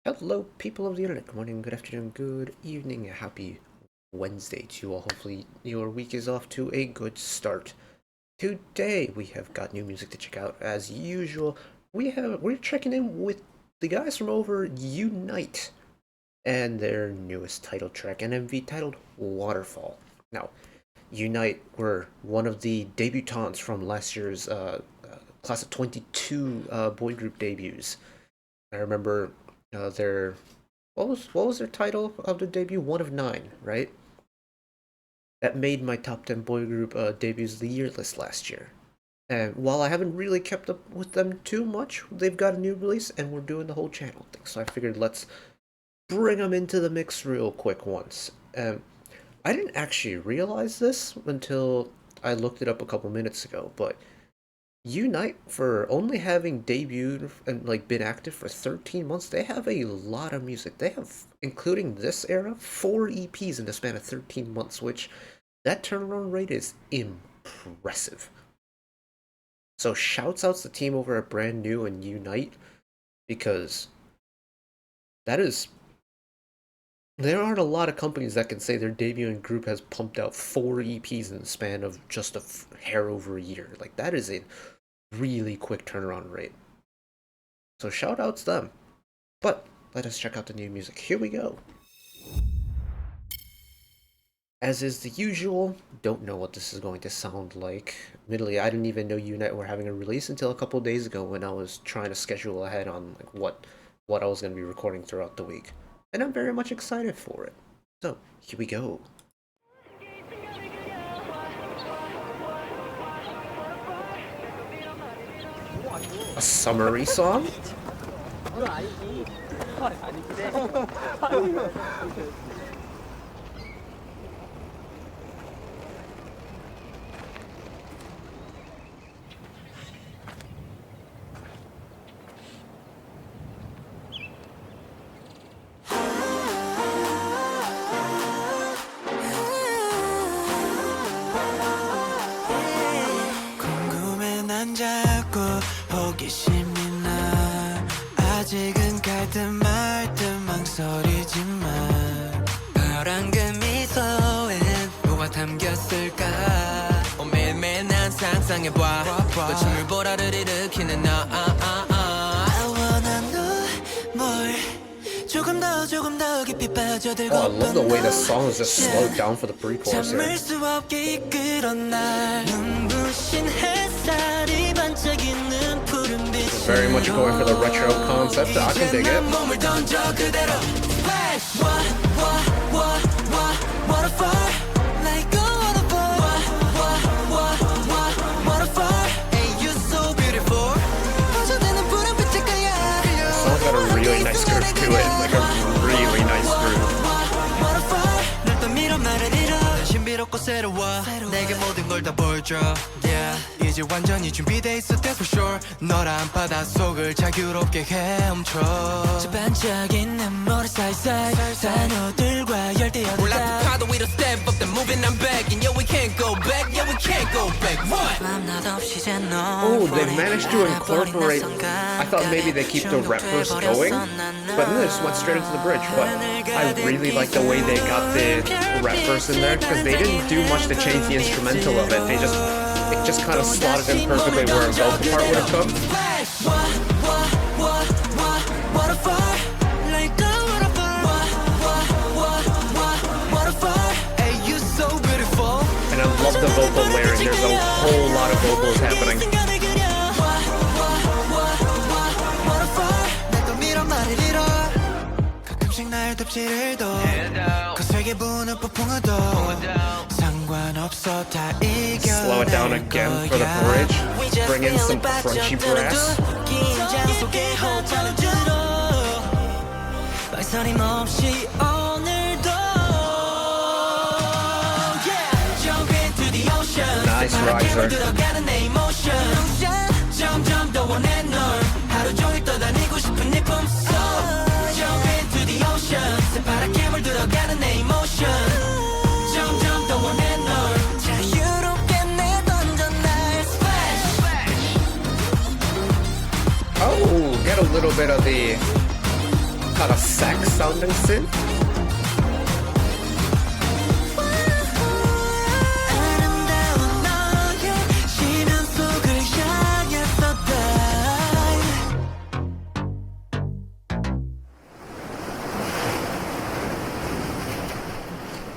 Hello, people of the internet. Good morning, good afternoon, good evening, happy Wednesday to you all. Hopefully, your week is off to a good start. Today, we have got new music to check out. As usual, we're checking in with the guys from over YOUNITE and their newest title track, an MV titled Waterfall. Now, YOUNITE were one of the debutantes from last year's class of 22 boy group debuts. I remember their what was their title of the debut? One of Nine, right? That made my top 10 boy group debuts of the year list last year. And while I haven't really kept up with them too much, they've got a new release and we're doing the whole channel thing. So I figured let's bring them into the mix real quick once. I didn't actually realize this until I looked it up a couple minutes ago, but YOUNITE, for only having debuted and been active for 13 months, they have a lot of music. They have, including this era, 4 EPs in the span of 13 months, which that turnaround rate is impressive. So shouts outs to the team over at Brand New and YOUNITE, because there aren't a lot of companies that can say their debuting group has pumped out 4 EPs in the span of just a hair over a year. Like, that is a really quick turnaround rate. So shout outs to them. But let us check out the new music. Here we go. As is the usual, don't know what this is going to sound like. Admittedly, I didn't even know YOUNITE were having a release until a couple days ago when I was trying to schedule ahead on what I was going to be recording throughout the week. And I'm very much excited for it. So, here we go. A summary song? 호기심이 나 아직은 갈듯 말듯 망설이지만 파란 그 미소엔 뭐가 담겼을까 매일매일 난 상상해봐 꽃을 보라를 일으키는 너 I wanna know more 조금 더 깊이 빠져들고 I love the way the song is just slowed down for the pre-chorus here. 잠을 수 없게 이끌어 날 눈부신 햇살이 반짝이는 푸른 빛 Very much going for the retro concept. I can dig it. 몸을 던져 그대로 Splash Waterfall Like a waterfall Hey you so beautiful 빠져드는 푸른 빛의 거야 Song's got a really nice groove to it. Like a really nice groove. 널 또 밀어 말을 잃어 신비롭고 새로워 내게 모든 걸 다 보여줘 Yeah 이제 완전히 준비돼 있어 that's for sure 너란 바닷속을 자유롭게 헤엄쳐 저 반짝이는 머리 사이사이 산호들과 열대어들 올라프 파도 위로 step up then moving I'm back and yeah we can't go back yeah we can't go back what Oh, they managed to incorporate. I thought maybe they keep the rap verse going, but then they just went straight into the bridge. But I really like the way they got the rap verse in there, because they didn't do much to change the instrumental of it. It just kind of slotted in perfectly where a vocal part would have come. And I love the vocal layering. There's a whole lot of vocals happening. Slow it down again for the bridge. Bring in some crunchy brass. Nice riser. Oh, get a little bit of the Got a sax sounding synth.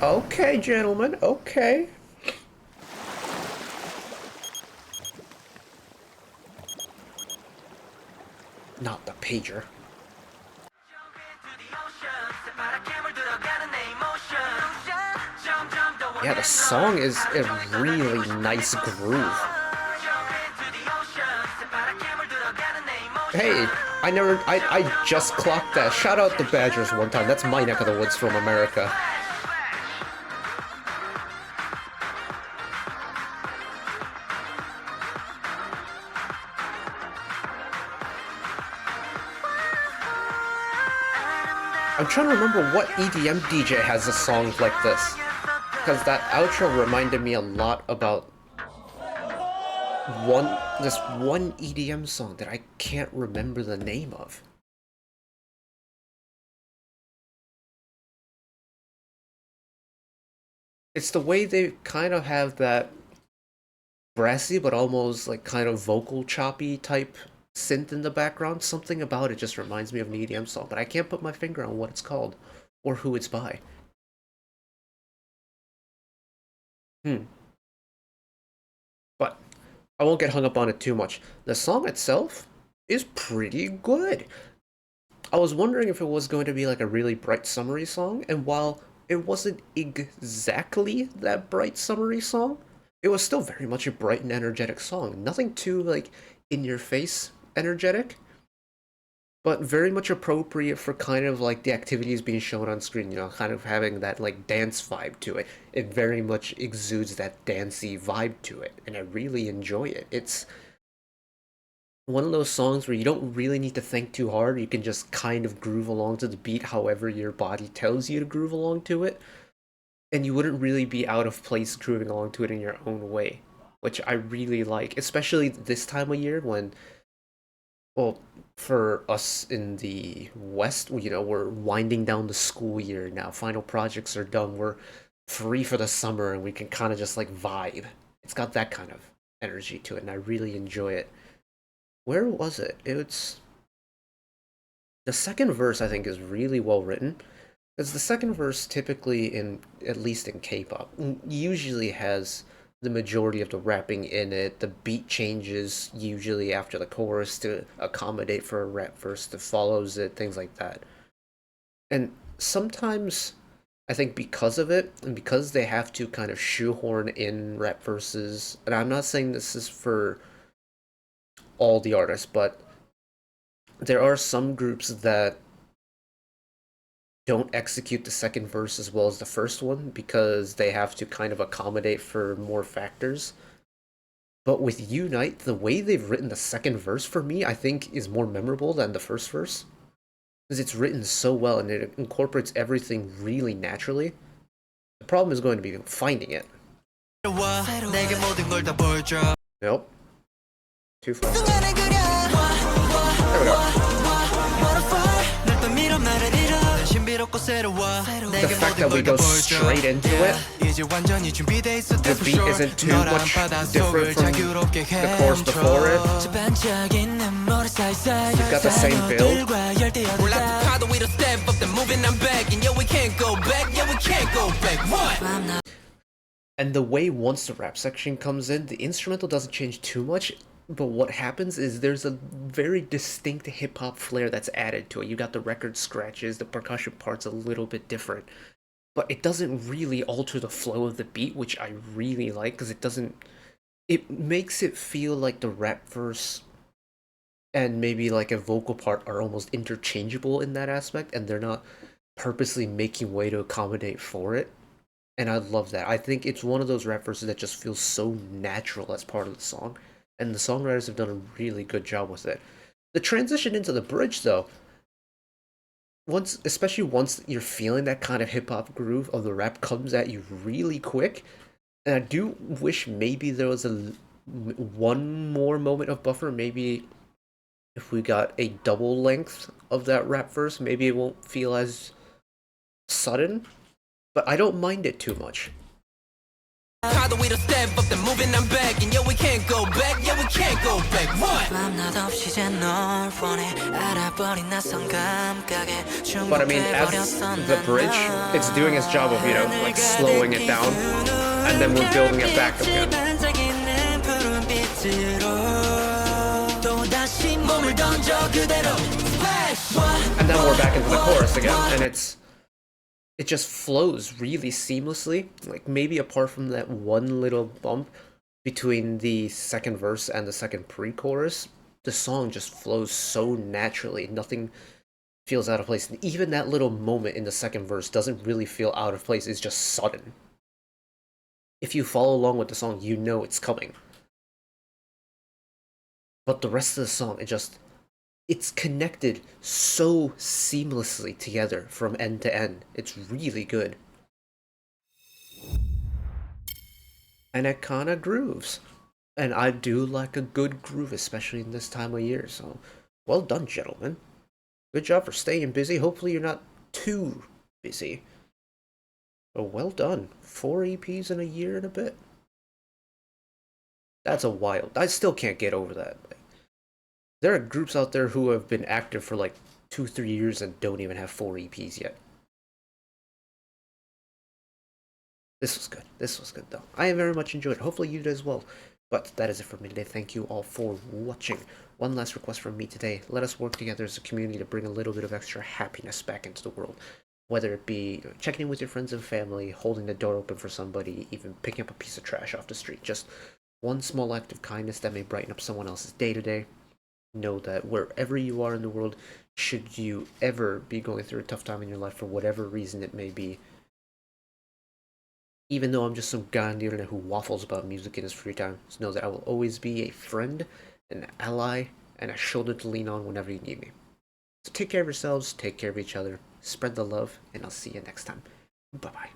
Okay, gentlemen, okay. Not the pager. Yeah, the song is a really nice groove. Hey, I just clocked that. Shout out the Badgers one time. That's my neck of the woods from America. I'm trying to remember what EDM DJ has a song like this. Because that outro reminded me a lot about this one EDM song that I can't remember the name of. It's the way they kind of have that brassy but almost like kind of vocal choppy type synth in the background. Something about it just reminds me of an EDM song, but I can't put my finger on what it's called or who it's by. But I won't get hung up on it too much. The song itself is pretty good. I was wondering if it was going to be like a really bright summery song, and while it wasn't exactly that bright summery song, it was still very much a bright and energetic song. Nothing too like in your face energetic, but very much appropriate for kind of like the activities being shown on screen, you know, kind of having that like dance vibe to it. It very much exudes that dancey vibe to it, and I really enjoy it. It's one of those songs where you don't really need to think too hard. You can just kind of groove along to the beat however your body tells you to groove along to it. And you wouldn't really be out of place grooving along to it in your own way, which I really like, especially this time of year when, well, for us in the West, you know, we're winding down the school year now. Final projects are done. We're free for the summer and we can kind of just like vibe. It's got that kind of energy to it, and I really enjoy it. Where was it? It's the second verse I think is really well written. Because the second verse typically in at least in K-pop usually has the majority of the rapping in it. The beat changes usually after the chorus to accommodate for a rap verse that follows it, things like that. And sometimes I think because of it, and because they have to kind of shoehorn in rap verses, and I'm not saying this is for all the artists, but there are some groups that don't execute the second verse as well as the first one because they have to kind of accommodate for more factors. But with Unite, the way they've written the second verse for me, I think is more memorable than the first verse. Because it's written so well and it incorporates everything really naturally. The problem is going to be finding it. Nope. Too fast. There we go. The fact that we go straight into it, the beat isn't too much different from the chorus before it. You've got the same build. And the way once the rap section comes in, the instrumental doesn't change too much. But what happens is there's a very distinct hip-hop flair that's added to it. You got the record scratches, the percussion part's a little bit different. But it doesn't really alter the flow of the beat, which I really like, because it makes it feel like the rap verse and maybe like a vocal part are almost interchangeable in that aspect, and they're not purposely making way to accommodate for it. And I love that. I think it's one of those rap verses that just feels so natural as part of the song. And the songwriters have done a really good job with it. The transition into the bridge, though, especially once you're feeling that kind of hip-hop groove of the rap comes at you really quick, and I do wish maybe there was one more moment of buffer, maybe if we got a double length of that rap verse, maybe it won't feel as sudden, but I don't mind it too much. 파도 위로 step up, then moving I'm back, and yeah we can't go back, yeah we can't go back. What? But I mean, as the bridge, it's doing its job of, you know, like slowing it down, and then we're building it back again. And then we're back into the chorus again, and it just flows really seamlessly. Like, maybe apart from that one little bump between the second verse and the second pre-chorus, the song just flows so naturally. Nothing feels out of place. And even that little moment in the second verse doesn't really feel out of place. It's just sudden. If you follow along with the song, you know it's coming. But the rest of the song, it's connected so seamlessly together from end to end. It's really good. And it kinda grooves. And I do like a good groove, especially in this time of year, so well done, gentlemen. Good job for staying busy. Hopefully you're not too busy. But well done. 4 EPs in a year and a bit. That's a wild. I still can't get over that. There are groups out there who have been active for like 2-3 years and don't even have 4 EPs yet. This was good. This was good though. I very much enjoyed it. Hopefully you did as well. But that is it for me today. Thank you all for watching. One last request from me today. Let us work together as a community to bring a little bit of extra happiness back into the world. Whether it be checking in with your friends and family, holding the door open for somebody, even picking up a piece of trash off the street. Just one small act of kindness that may brighten up someone else's day today. Know that wherever you are in the world, should you ever be going through a tough time in your life for whatever reason it may be, even though I'm just some guy on the internet who waffles about music in his free time, just know that I will always be a friend, an ally, and a shoulder to lean on whenever you need me. So take care of yourselves, take care of each other, spread the love, and I'll see you next time. Bye-bye.